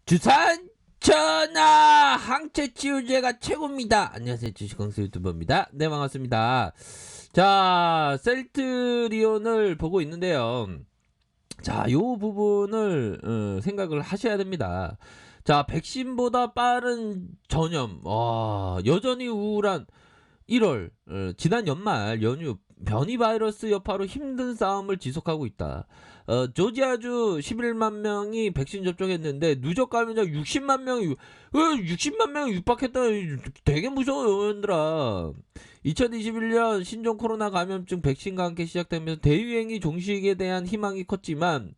주산 전화 항체 치유제가 최고입니다. 안녕하세요, 주식광수 유튜버입니다. 네, 반갑습니다. 자, 셀트리온을 보고 있는데요. 자, 요 부분을 생각을 하셔야 됩니다. 자, 백신보다 빠른 전염. 여전히 우울한 1월, 지난 연말 연휴 변이 바이러스 여파로 힘든 싸움을 지속하고 있다. 조지아주 11만 명이 백신 접종했는데 누적 감염자 60만 명이 60만 명이 육박했다. 되게 무서워요, 여러분들아. 2021년 신종 코로나 감염증 백신과 함께 시작되면서 대유행이 종식에 대한 희망이 컸지만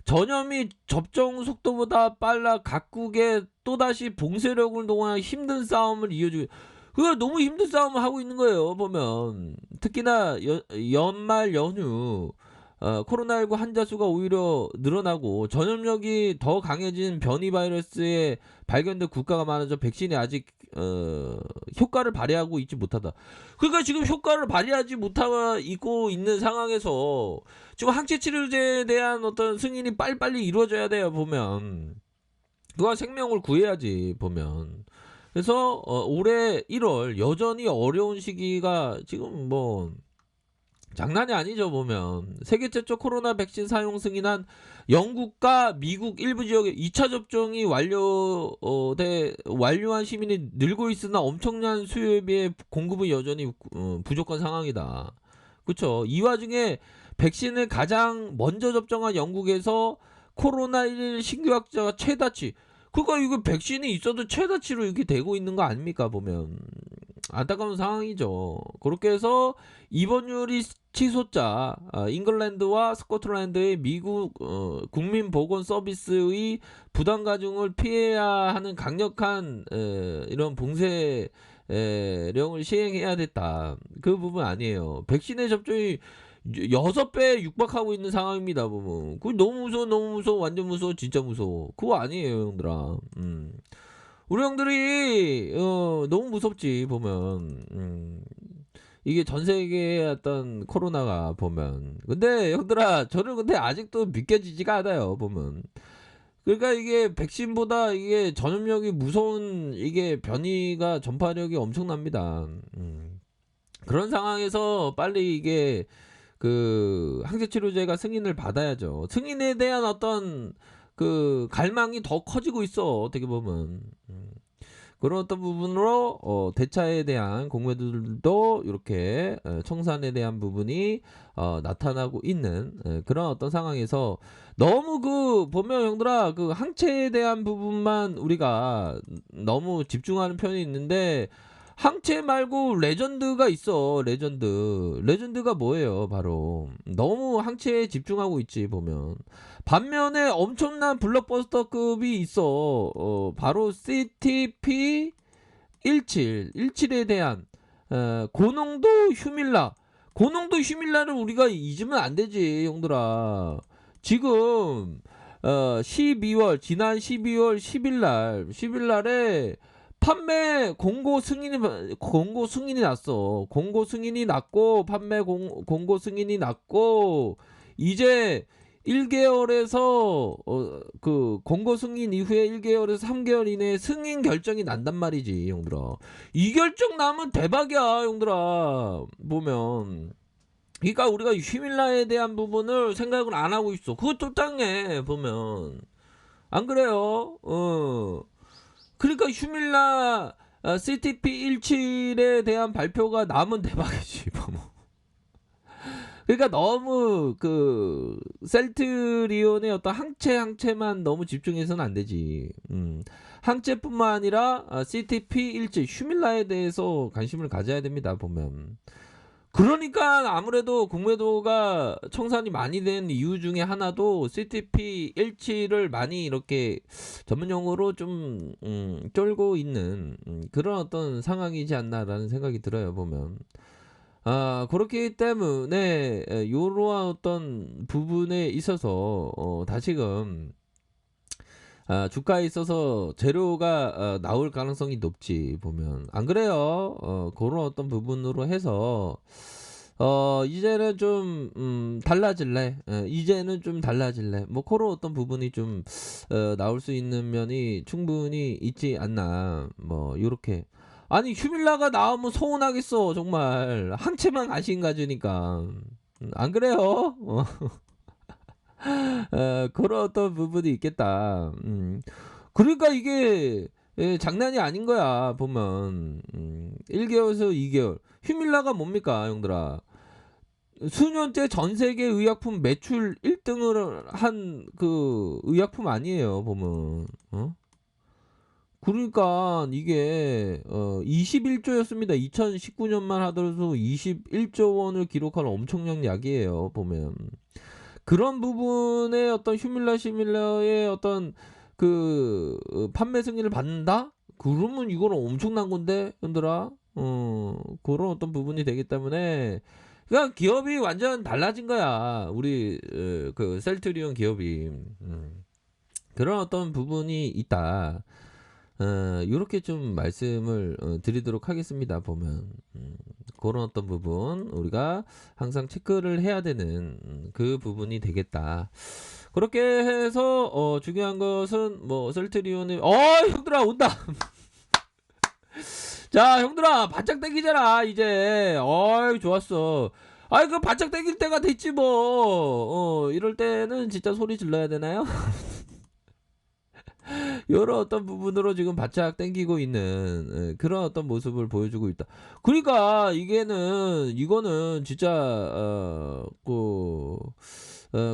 전염이 접종 속도보다 빨라 각국에 또다시 봉쇄력을 동원한 힘든 싸움을 이어주고, 그거 너무 힘든 싸움을 하고 있는 거예요, 보면. 특히나 연말 연휴 코로나19 환자 수가 오히려 늘어나고 전염력이 더 강해진 변이 바이러스에 발견된 국가가 많아져 백신이 아직 효과를 발휘하고 있지 못하다. 그러니까 지금 효과를 발휘하지 못하고 있는 상황에서 지금 항체 치료제에 대한 어떤 승인이 빨리빨리 이루어져야 돼요, 보면. 그거 생명을 구해야지, 보면. 그래서 올해 1월 여전히 어려운 시기가 지금 뭐 장난이 아니죠, 보면. 세계 최초 코로나 백신 사용 승인한 영국과 미국 일부 지역에 2차 접종이 완료한 시민이 늘고 있으나 엄청난 수요에 비해 공급은 여전히 부족한 상황이다. 그쵸? 이 와중에 백신을 가장 먼저 접종한 영국에서 코로나1 신규 확진자가 최다치. 그러니까 이거 백신이 있어도 최다치로 이렇게 되고 있는 거 아닙니까, 보면. 안타까운 상황이죠. 그렇게 해서 입원율이 치솟자 잉글랜드와 스코틀랜드의 미국 국민보건 서비스의 부담 가중을 피해야 하는 강력한 이런 봉쇄령을 시행해야 됐다. 그 부분 아니에요. 백신의 접종이 6배 육박하고 있는 상황입니다, 보면. 그 너무 무서워, 너무 무서워, 완전 무서워, 진짜 무서워. 그거 아니에요, 형들아. 우리 형들이 너무 무섭지, 보면. 이게 전 세계의 어떤 코로나가, 보면. 근데 형들아, 저는 근데 아직도 믿겨지지가 않아요, 보면. 그러니까 이게 백신보다 이게 전염력이 무서운, 이게 변이가 전파력이 엄청납니다. 그런 상황에서 빨리 이게 그 항체 치료제가 승인을 받아야죠. 승인에 대한 어떤 그 갈망이 더 커지고 있어, 어떻게 보면. 그런 어떤 부분으로 대차에 대한 공매도들도 이렇게 청산에 대한 부분이 나타나고 있는 그런 어떤 상황에서 너무 그 보면 형들아, 그 항체에 대한 부분만 우리가 너무 집중하는 편이 있는데, 항체 말고 레전드가 있어. 레전드가 뭐예요? 바로 너무 항체에 집중하고 있지, 보면. 반면에 엄청난 블록버스터급이 있어. 바로 CTP 17에 대한 고농도 휴밀라. 고농도 휴밀라를 우리가 잊으면 안 되지, 형들아. 지금 지난 12월 10일날에 판매 공고 승인이 났어. 공고 승인이 났고, 판매 공고 승인이 났고, 이제 1개월에서 그 공고 승인 이후에 1개월에서 3개월 이내에 승인 결정이 난단 말이지, 형들아. 이 결정 나면 대박이야, 형들아. 보면. 그러니까 우리가 휴밀라에 대한 부분을 생각을 안 하고 있어. 그것도 땅에 보면. 안 그래요? 그러니까 휴밀라 CTP 17에 대한 발표가 나면 대박이지, 보면. 그러니까 너무 그 셀트리온의 어떤 항체만 너무 집중해서는 안 되지. 항체뿐만 아니라 CTP 17 휴밀라에 대해서 관심을 가져야 됩니다, 보면. 그러니까 아무래도 공매도가 청산이 많이 된 이유 중에 하나도 CTP 17을 많이 이렇게 전문용어로 좀 쫄고 있는 그런 어떤 상황이지 않나라는 생각이 들어요, 보면. 그렇기 때문에 이러한 어떤 부분에 있어서 다시금 주가에 있어서 재료가 나올 가능성이 높지, 보면. 안 그래요? 그런 어떤 부분으로 해서 이제는 좀 달라질래. 이제는 좀 달라질래. 뭐 고런 어떤 부분이 좀 나올 수 있는 면이 충분히 있지 않나. 뭐 요렇게. 아니 휴밀라가 나오면 서운하겠어 정말. 한 채만 관심 가지니까. 안 그래요? 그런 어떤 부분이 있겠다. 그러니까 이게 장난이 아닌 거야 보면. 1 개월에서 2 개월. 휴밀라가 뭡니까 형들아. 수년째 전 세계 의약품 매출 1 등을 한 그 의약품 아니에요 보면. 어? 그러니까 이게 21 조였습니다. 2019 년만 하더라도 21조 원을 기록한 엄청난 약이에요 보면. 그런 부분에 어떤 휴밀라 시밀러의 어떤 판매 승인을 받는다? 그러면 이거는 엄청난 건데 현들아. 그런 어떤 부분이 되기 때문에 그냥 기업이 완전 달라진 거야. 우리 셀트리온 기업이. 그런 어떤 부분이 있다. 요렇게 좀 말씀을 드리도록 하겠습니다 보면. 그런 어떤 부분 우리가 항상 체크를 해야 되는 그 부분이 되겠다. 그렇게 해서 중요한 것은 뭐 셀트리온의 형들아 온다. 자 형들아 바짝 당기잖아 이제. 좋았어. 아이 그 바짝 당길 때가 됐지 뭐. 이럴 때는 진짜 소리 질러야 되나요? 요런 어떤 부분으로 지금 바짝 당기고 있는 그런 어떤 모습을 보여주고 있다. 그러니까 이거는 진짜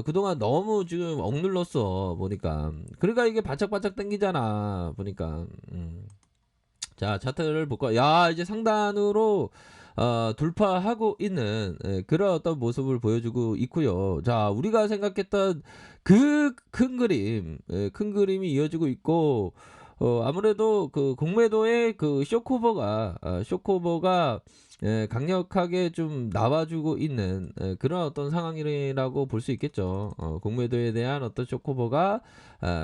그동안 너무 지금 억눌렀어 보니까. 그러니까 이게 바짝바짝 당기잖아 보니까. 자 차트를 볼까. 야 이제 상단으로 돌파하고 있는 그런 어떤 모습을 보여주고 있고요. 자 우리가 생각했던 그 큰 그림이 이어지고 있고 아무래도 그 공매도의 그 쇼코버가 강력하게 좀 나와주고 있는 그런 어떤 상황이라고 볼 수 있겠죠. 공매도에 대한 어떤 쇼코버가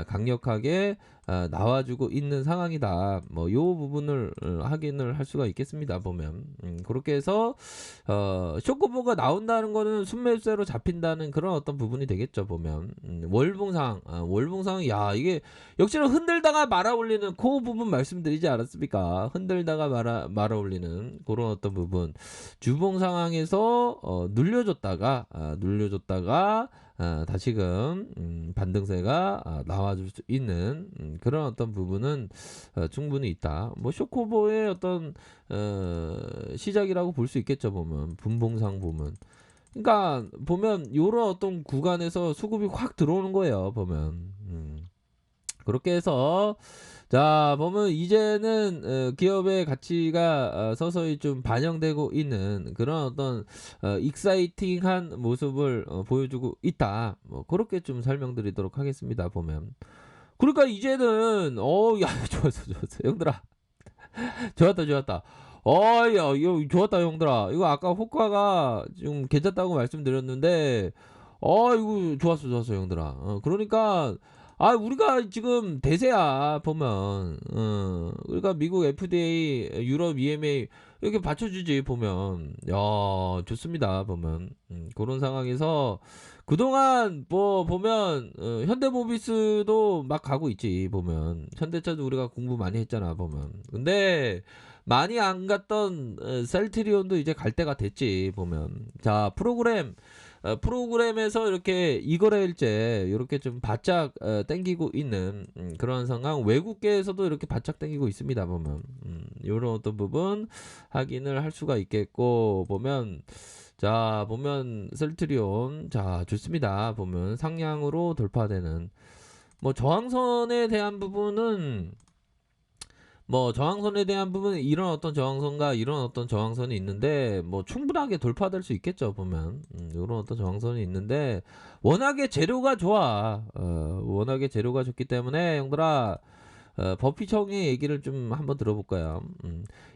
강력하게 나와주고 있는 상황이다. 뭐 요 부분을 확인을 할 수가 있겠습니다 보면. 그렇게 해서 쇼코버가 나온다는 거는 순매수세로 잡힌다는 그런 어떤 부분이 되겠죠 보면. 월봉상 야 이게 역시나 흔들다가 말아 올리는 그 부분 말씀드리지 않았습니까? 흔들다가 말아 올리는 그런 어떤 부분. 주봉 상황에서 눌려줬다가 다시금 반등세가 나와줄 수 있는 그런 어떤 부분은 충분히 있다. 뭐 쇼코보의 어떤 시작이라고 볼 수 있겠죠 보면. 분봉상 보면. 그러니까 보면 요런 어떤 구간에서 수급이 확 들어오는 거예요 보면. 그렇게 해서 자 보면 이제는 기업의 가치가 서서히 좀 반영되고 있는 그런 어떤 익사이팅한 모습을 보여주고 있다. 뭐 그렇게 좀 설명드리도록 하겠습니다 보면. 그러니까 이제는 야 좋았어 형들아. 좋았다. 야 이거 좋았다 형들아. 이거 아까 호가가 좀 괜찮다고 말씀드렸는데 이거 좋았어 형들아. 그러니까 우리가 지금 대세야 보면. 그러니까 미국 FDA, 유럽 EMA 이렇게 받쳐주지 보면. 야 좋습니다 보면. 그런 상황에서 그동안 뭐 보면 현대모비스도 막 가고 있지 보면. 현대차도 우리가 공부 많이 했잖아 보면. 근데 많이 안 갔던 셀트리온도 이제 갈 때가 됐지 보면. 자 프로그램에서 이렇게 이거래일제 이렇게 좀 바짝 땡기고 있는 그런 상황. 외국계에서도 이렇게 바짝 땡기고 있습니다 보면. 요런 어떤 부분 확인을 할 수가 있겠고 보면. 자 보면 셀트리온 자 좋습니다 보면. 상향으로 돌파되는 뭐 저항선에 대한 부분은 이런 어떤 저항선과 이런 어떤 저항선이 있는데 뭐 충분하게 돌파될 수 있겠죠 보면. 요런 어떤 저항선이 있는데 워낙에 재료가 좋아. 워낙에 재료가 좋기 때문에 형들아 버피청의 얘기를 좀 한번 들어볼까요?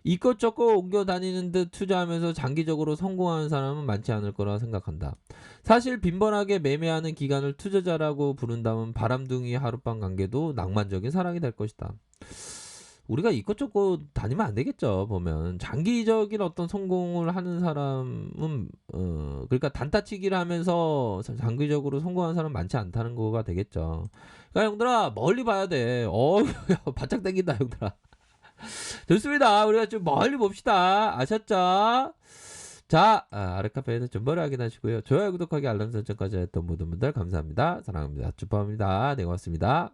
이것저것 옮겨 다니는 듯 투자하면서 장기적으로 성공하는 사람은 많지 않을 거라 생각한다. 사실 빈번하게 매매하는 기간을 투자자라고 부른다면 바람둥이 하룻밤 관계도 낭만적인 사랑이 될 것이다. 우리가 이것저것 다니면 안 되겠죠 보면. 장기적인 어떤 성공을 하는 사람은 그러니까 단타치기를 하면서 장기적으로 성공하는 사람은 많지 않다는 거가 되겠죠. 그러니까 형들아 멀리 봐야 돼. 야 바짝 당긴다 형들아. 좋습니다. 우리가 좀 멀리 봅시다. 아셨죠? 자, 아랫카페에서 존버를 확인하시고요. 좋아요, 구독하기, 알람 설정까지 했던 모든 분들 감사합니다. 사랑합니다. 축복합니다. 네, 고맙습니다.